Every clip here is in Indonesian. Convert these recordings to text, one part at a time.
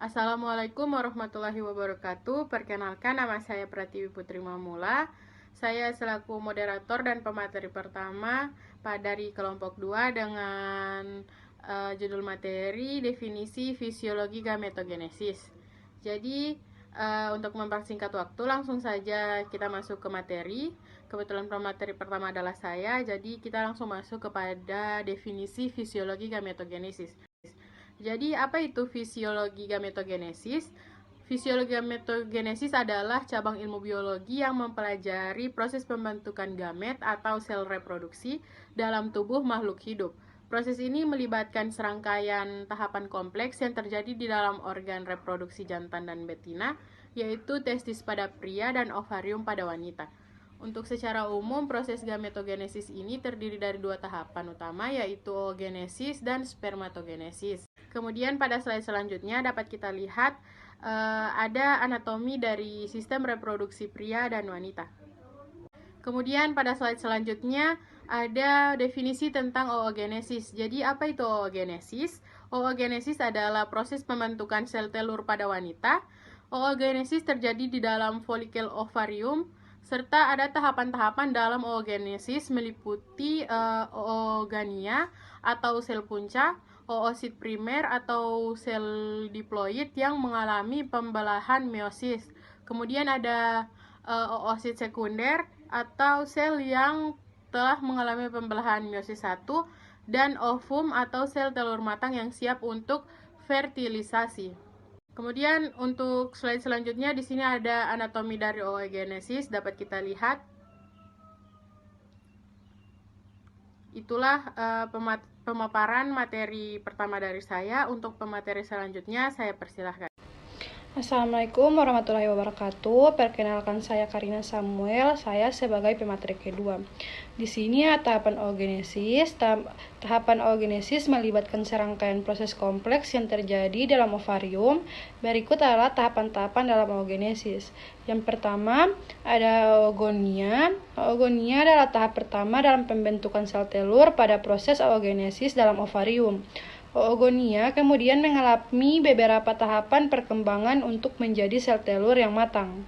Assalamualaikum warahmatullahi wabarakatuh. Perkenalkan, nama saya Pratiwi Putri Mamula. Saya selaku moderator dan pemateri pertama dari kelompok 2 dengan judul materi definisi fisiologi gametogenesis. Jadi untuk mempersingkat waktu, langsung saja kita masuk ke materi. Kebetulan pemateri pertama adalah saya, jadi kita langsung masuk kepada definisi fisiologi gametogenesis. Jadi, apa itu fisiologi gametogenesis? Fisiologi gametogenesis adalah cabang ilmu biologi yang mempelajari proses pembentukan gamet atau sel reproduksi dalam tubuh makhluk hidup. Proses ini melibatkan serangkaian tahapan kompleks yang terjadi di dalam organ reproduksi jantan dan betina, yaitu testis pada pria dan ovarium pada wanita. Untuk secara umum, proses gametogenesis ini terdiri dari dua tahapan utama, yaitu oogenesis dan spermatogenesis. Kemudian pada slide selanjutnya dapat kita lihat ada anatomi dari sistem reproduksi pria dan wanita. Kemudian pada slide selanjutnya ada definisi tentang oogenesis. Jadi apa itu oogenesis? Oogenesis adalah proses pembentukan sel telur pada wanita. Oogenesis terjadi di dalam folikel ovarium, serta ada tahapan-tahapan dalam oogenesis meliputi oogania atau sel punca, oosit primer atau sel diploid yang mengalami pembelahan meiosis. Kemudian ada oosit sekunder atau sel yang telah mengalami pembelahan meiosis 1, dan ovum atau sel telur matang yang siap untuk fertilisasi. Kemudian untuk slide selanjutnya di sini ada anatomi dari oogenesis, dapat kita lihat. Itulah pemaparan materi pertama dari saya. Untuk pemateri selanjutnya saya persilahkan. Assalamualaikum warahmatullahi wabarakatuh. Perkenalkan, saya Karina Samuel. Saya sebagai pemateri kedua. Di sini tahapan oogenesis. Tahapan oogenesis melibatkan serangkaian proses kompleks yang terjadi dalam ovarium. Berikut adalah tahapan-tahapan dalam oogenesis. Yang pertama ada oogonia. Oogonia adalah tahap pertama dalam pembentukan sel telur pada proses oogenesis dalam ovarium. Oogonia kemudian mengalami beberapa tahapan perkembangan untuk menjadi sel telur yang matang.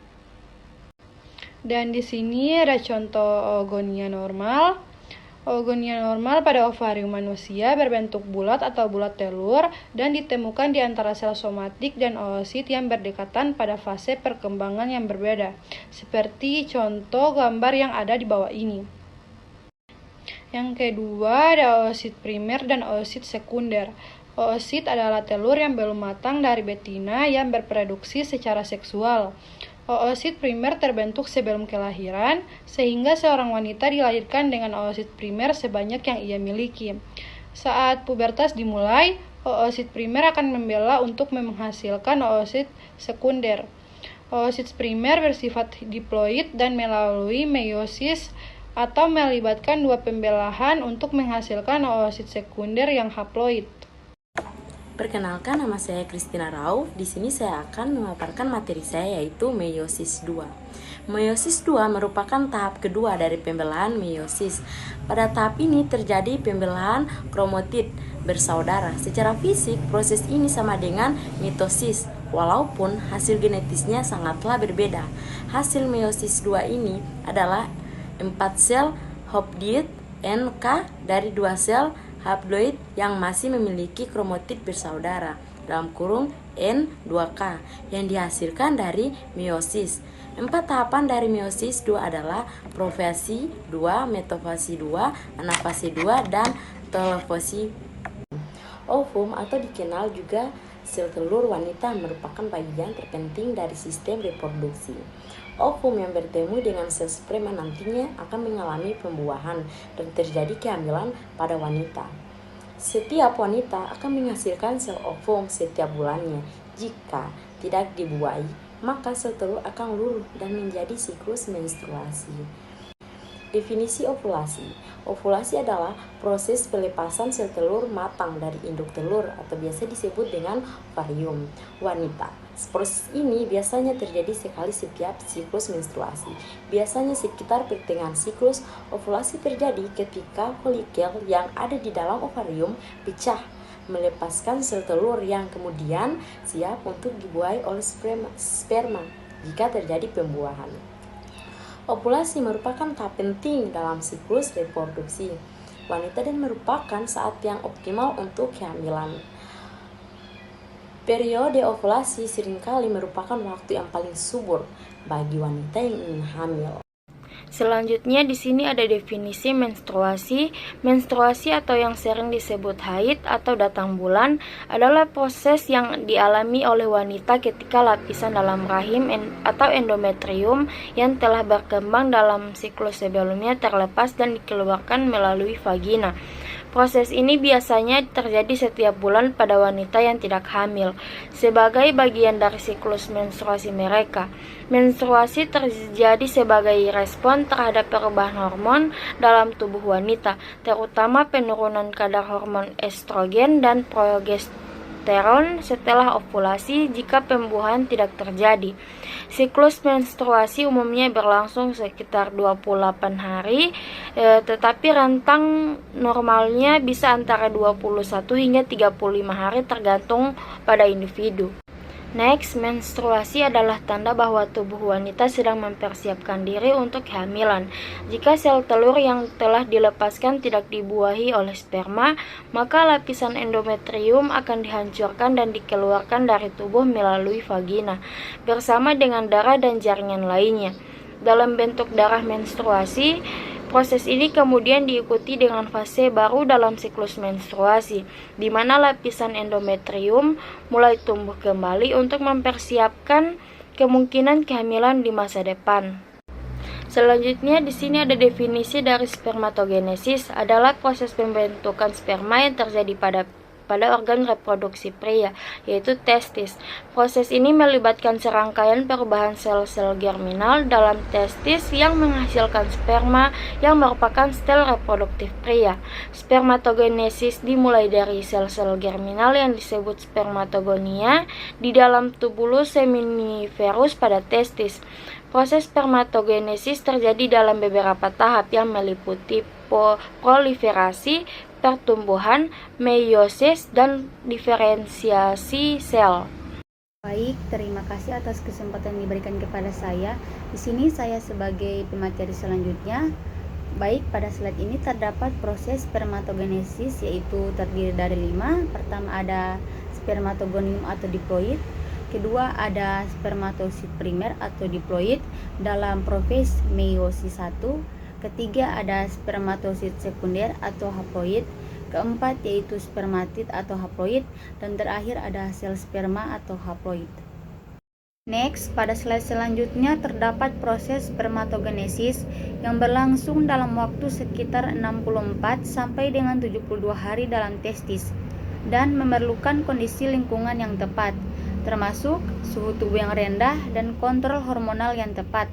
Dan di sini ada contoh oogonia normal. Oogonia normal pada ovarium manusia berbentuk bulat atau bulat telur dan ditemukan di antara sel somatik dan oosit yang berdekatan pada fase perkembangan yang berbeda, seperti contoh gambar yang ada di bawah ini. Yang kedua ada oosit primer dan oosit sekunder. Oosit adalah telur yang belum matang dari betina yang berproduksi secara seksual. Oosit primer terbentuk sebelum kelahiran, sehingga seorang wanita dilahirkan dengan oosit primer sebanyak yang ia miliki. Saat pubertas dimulai, oosit primer akan membela untuk menghasilkan oosit sekunder. Oosit primer bersifat diploid dan melalui meiosis atau melibatkan dua pembelahan untuk menghasilkan oosit sekunder yang haploid. Perkenalkan, nama saya Christina Rauf. Di sini saya akan memaparkan materi saya, yaitu meiosis 2. Meiosis 2 merupakan tahap kedua dari pembelahan meiosis. Pada tahap ini terjadi pembelahan kromatid bersaudara. Secara fisik, proses ini sama dengan mitosis, walaupun hasil genetisnya sangatlah berbeda. Hasil meiosis 2 ini adalah 4 sel haploid NK dari 2 sel haploid yang masih memiliki kromatid bersaudara (N2K) yang dihasilkan dari meiosis. 4 tahapan dari meiosis 2 adalah profasi 2, metafasi 2, anafasi 2, dan telofasi. Ovum atau dikenal juga sel telur wanita merupakan bagian terpenting dari sistem reproduksi. Ovum yang bertemu dengan sel sperma nantinya akan mengalami pembuahan dan terjadi kehamilan pada wanita. Setiap wanita akan menghasilkan sel ovum setiap bulannya. Jika tidak dibuahi, maka sel telur akan luluh dan menjadi siklus menstruasi. Definisi ovulasi. Ovulasi adalah proses pelepasan sel telur matang dari induk telur atau biasa disebut dengan ovarium wanita. Proses ini biasanya terjadi sekali setiap siklus menstruasi. Biasanya sekitar pertengahan siklus. Ovulasi terjadi ketika folikel yang ada di dalam ovarium pecah melepaskan sel telur yang kemudian siap untuk dibuahi oleh sperma jika terjadi pembuahan. Ovulasi merupakan tahap penting dalam siklus reproduksi wanita dan merupakan saat yang optimal untuk kehamilan. Periode ovulasi seringkali merupakan waktu yang paling subur bagi wanita yang ingin hamil. Selanjutnya di sini ada definisi menstruasi. Menstruasi atau yang sering disebut haid atau datang bulan adalah proses yang dialami oleh wanita ketika lapisan dalam rahim atau endometrium yang telah berkembang dalam siklus sebelumnya terlepas dan dikeluarkan melalui vagina. Proses ini biasanya terjadi setiap bulan pada wanita yang tidak hamil, sebagai bagian dari siklus menstruasi mereka. Menstruasi terjadi sebagai respon terhadap perubahan hormon dalam tubuh wanita, terutama penurunan kadar hormon estrogen dan progesteron setelah ovulasi jika pembuahan tidak terjadi. Siklus menstruasi umumnya berlangsung sekitar 28 hari, tetapi rentang normalnya bisa antara 21 hingga 35 hari tergantung pada individu. Next, menstruasi adalah tanda bahwa tubuh wanita sedang mempersiapkan diri untuk kehamilan. Jika sel telur yang telah dilepaskan tidak dibuahi oleh sperma, maka lapisan endometrium akan dihancurkan dan dikeluarkan dari tubuh melalui vagina, bersama dengan darah dan jaringan lainnya. Dalam bentuk darah menstruasi, proses ini kemudian diikuti dengan fase baru dalam siklus menstruasi, di mana lapisan endometrium mulai tumbuh kembali untuk mempersiapkan kemungkinan kehamilan di masa depan. Selanjutnya di sini ada definisi dari spermatogenesis, adalah proses pembentukan sperma yang terjadi pada organ reproduksi pria, yaitu testis. Proses ini melibatkan serangkaian perubahan sel-sel germinal dalam testis yang menghasilkan sperma yang merupakan sel reproduktif pria. Spermatogenesis dimulai dari sel-sel germinal yang disebut spermatogonia di dalam tubulus seminiferus pada testis. Proses spermatogenesis terjadi dalam beberapa tahap yang meliputi proliferasi, pertumbuhan, meiosis, dan diferensiasi sel. Baik, terima kasih atas kesempatan yang diberikan kepada saya. Di sini saya sebagai pemateri selanjutnya. Baik, pada slide ini terdapat proses spermatogenesis, yaitu terdiri dari 5. Pertama ada spermatogonium atau diploid. Kedua ada spermatosit primer atau diploid dalam proses meiosis 1. Ketiga ada spermatosit sekunder atau haploid. Keempat yaitu spermatid atau haploid. Dan terakhir ada sel sperma atau haploid. Next, pada slide selanjutnya terdapat proses spermatogenesis yang berlangsung dalam waktu sekitar 64 sampai dengan 72 hari dalam testis dan memerlukan kondisi lingkungan yang tepat, termasuk suhu tubuh yang rendah dan kontrol hormonal yang tepat.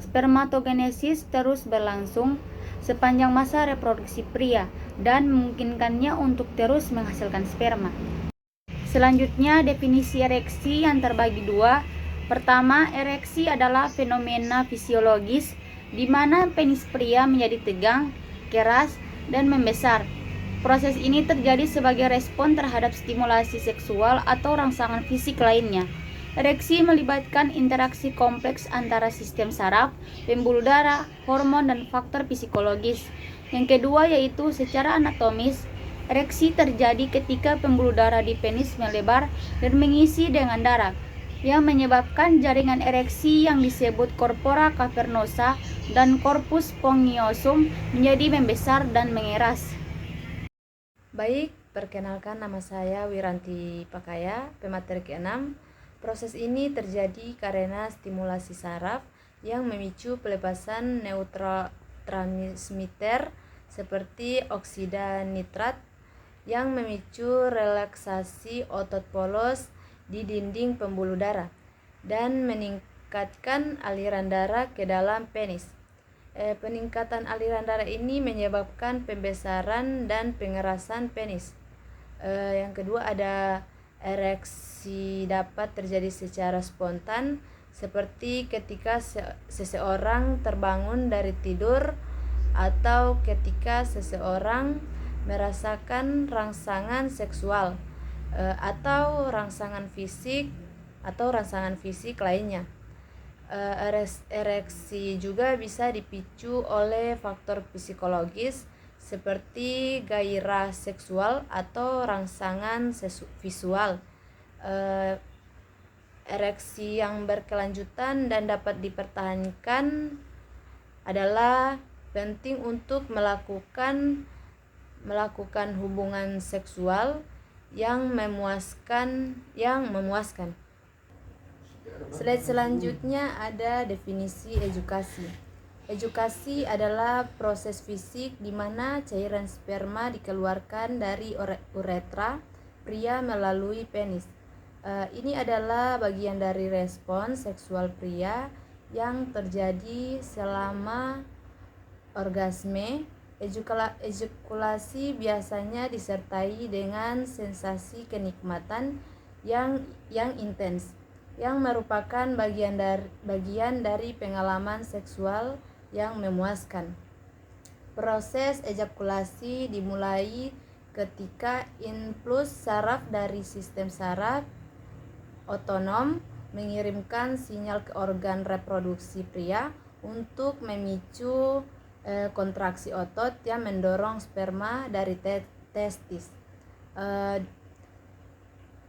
Spermatogenesis terus berlangsung sepanjang masa reproduksi pria dan memungkinkannya untuk terus menghasilkan sperma. Selanjutnya, definisi ereksi yang terbagi dua. Pertama, ereksi adalah fenomena fisiologis di mana penis pria menjadi tegang, keras, dan membesar. Proses ini terjadi sebagai respon terhadap stimulasi seksual atau rangsangan fisik lainnya. Ereksi melibatkan interaksi kompleks antara sistem saraf, pembuluh darah, hormon, dan faktor psikologis. Yang kedua yaitu secara anatomis, ereksi terjadi ketika pembuluh darah di penis melebar dan mengisi dengan darah, yang menyebabkan jaringan ereksi yang disebut corpora cavernosa dan corpus spongiosum menjadi membesar dan mengeras. Baik, perkenalkan nama saya Wiranti Pakaya, pemateri ke-6. Proses ini terjadi karena stimulasi saraf yang memicu pelepasan neurotransmitter seperti oksida nitrat yang memicu relaksasi otot polos di dinding pembuluh darah dan meningkatkan aliran darah ke dalam penis. Peningkatan aliran darah ini menyebabkan pembesaran dan pengerasan penis. Yang kedua ada ereksi dapat terjadi secara spontan seperti ketika seseorang terbangun dari tidur atau ketika seseorang merasakan rangsangan seksual atau rangsangan fisik lainnya. Ereksi juga bisa dipicu oleh faktor psikologis seperti gairah seksual atau rangsangan visual. Ereksi yang berkelanjutan dan dapat dipertahankan adalah penting untuk melakukan hubungan seksual yang memuaskan. Slide selanjutnya ada definisi edukasi. Edukasi adalah proses fisik di mana cairan sperma dikeluarkan dari uretra pria melalui penis. Ini adalah bagian dari respons seksual pria yang terjadi selama orgasme. Ejakulasi biasanya disertai dengan sensasi kenikmatan yang intens, yang merupakan bagian dari pengalaman seksual yang memuaskan. Proses ejakulasi dimulai ketika impuls saraf dari sistem saraf otonom mengirimkan sinyal ke organ reproduksi pria untuk memicu kontraksi otot yang mendorong sperma dari testis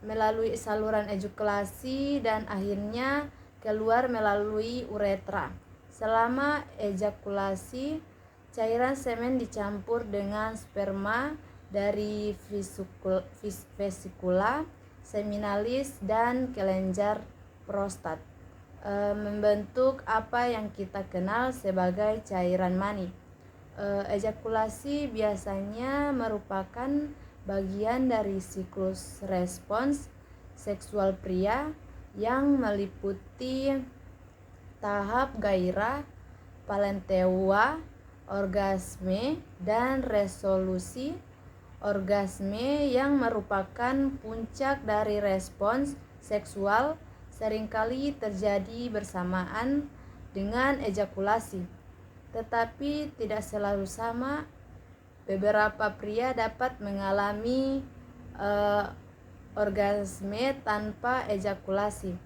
melalui saluran ejakulasi dan akhirnya keluar melalui uretra. Selama ejakulasi, cairan semen dicampur dengan sperma dari vesikula seminalis dan kelenjar prostat, membentuk apa yang kita kenal sebagai cairan mani. Ejakulasi biasanya merupakan bagian dari siklus respons seksual pria yang meliputi tahap gairah, palenteua, orgasme, dan resolusi. Orgasme yang merupakan puncak dari respons seksual seringkali terjadi bersamaan dengan ejakulasi, tetapi tidak selalu sama. Beberapa pria dapat mengalami orgasme tanpa ejakulasi,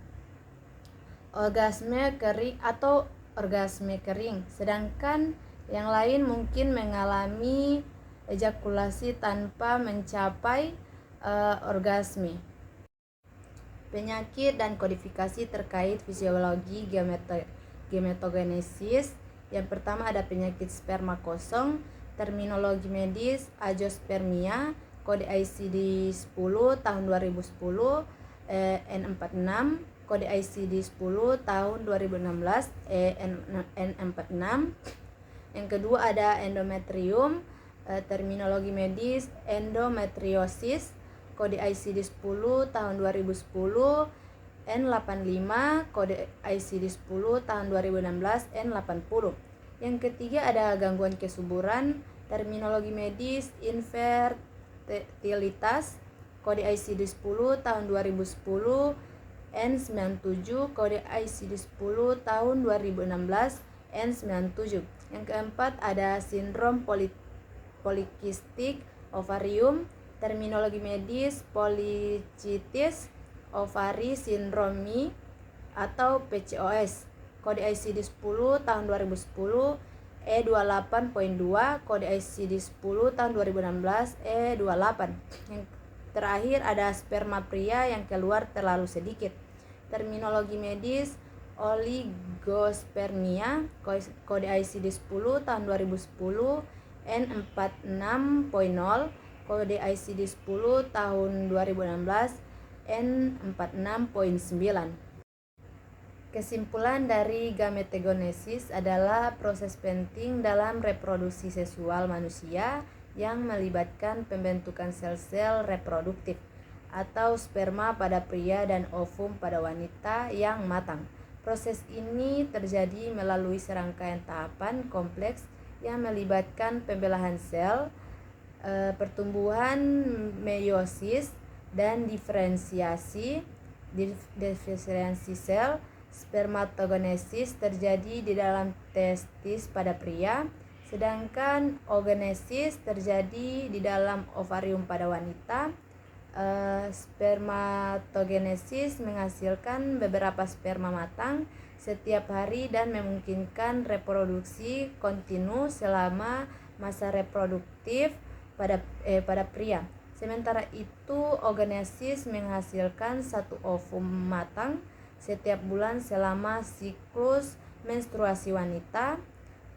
orgasme kering, sedangkan yang lain mungkin mengalami ejakulasi tanpa mencapai orgasme. Penyakit dan kodifikasi terkait fisiologi gametogenesis. Yang pertama ada penyakit sperma kosong, terminologi medis azoospermia, kode ICD-10 tahun 2010, N46, kode ICD-10 tahun 2016, N46. Yang kedua ada endometrium, terminologi medis endometriosis, kode ICD-10 tahun 2010, N85, kode ICD-10 tahun 2016, N80. Yang ketiga ada gangguan kesuburan, terminologi medis infertilitas, kode ICD-10 tahun 2010, N97, kode ICD-10 tahun 2016, N97. Yang keempat ada sindrom polikistik ovarium, terminologi medis policitis ovari sindromi atau PCOS, kode ICD-10 tahun 2010, E28.2, kode ICD-10 tahun 2016, E28. Yang terakhir ada sperma pria yang keluar terlalu sedikit, terminologi medis oligospermia, kode ICD-10 tahun 2010, N46.0, kode ICD-10 tahun 2016, N46.9. Kesimpulan dari gametogenesis adalah proses penting dalam reproduksi seksual manusia yang melibatkan pembentukan sel-sel reproduktif atau sperma pada pria dan ovum pada wanita yang matang. Proses ini terjadi melalui serangkaian tahapan kompleks yang melibatkan pembelahan sel, pertumbuhan, meiosis, dan diferensiasi sel. Spermatogenesis terjadi di dalam testis pada pria, Sedangkan oogenesis terjadi di dalam ovarium pada wanita. Spermatogenesis menghasilkan beberapa sperma matang setiap hari dan memungkinkan reproduksi kontinu selama masa reproduktif pada pria. Sementara itu, oogenesis menghasilkan satu ovum matang setiap bulan selama siklus menstruasi wanita.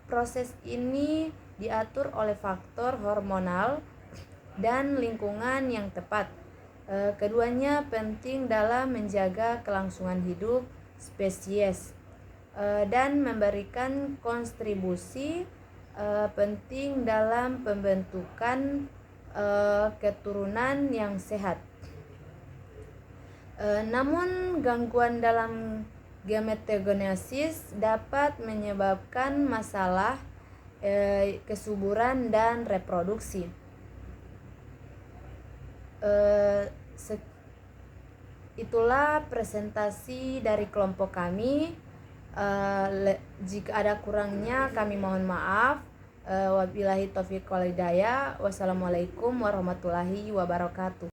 Proses ini diatur oleh faktor hormonal dan lingkungan yang tepat. Keduanya penting dalam menjaga kelangsungan hidup spesies dan memberikan kontribusi penting dalam pembentukan keturunan yang sehat. Namun gangguan dalam gametogenesis dapat menyebabkan masalah kesuburan dan reproduksi. Itulah presentasi dari kelompok kami. Jika ada kurangnya kami mohon maaf. Wabillahi taufiq wal hidayah. Wassalamualaikum warahmatullahi wabarakatuh.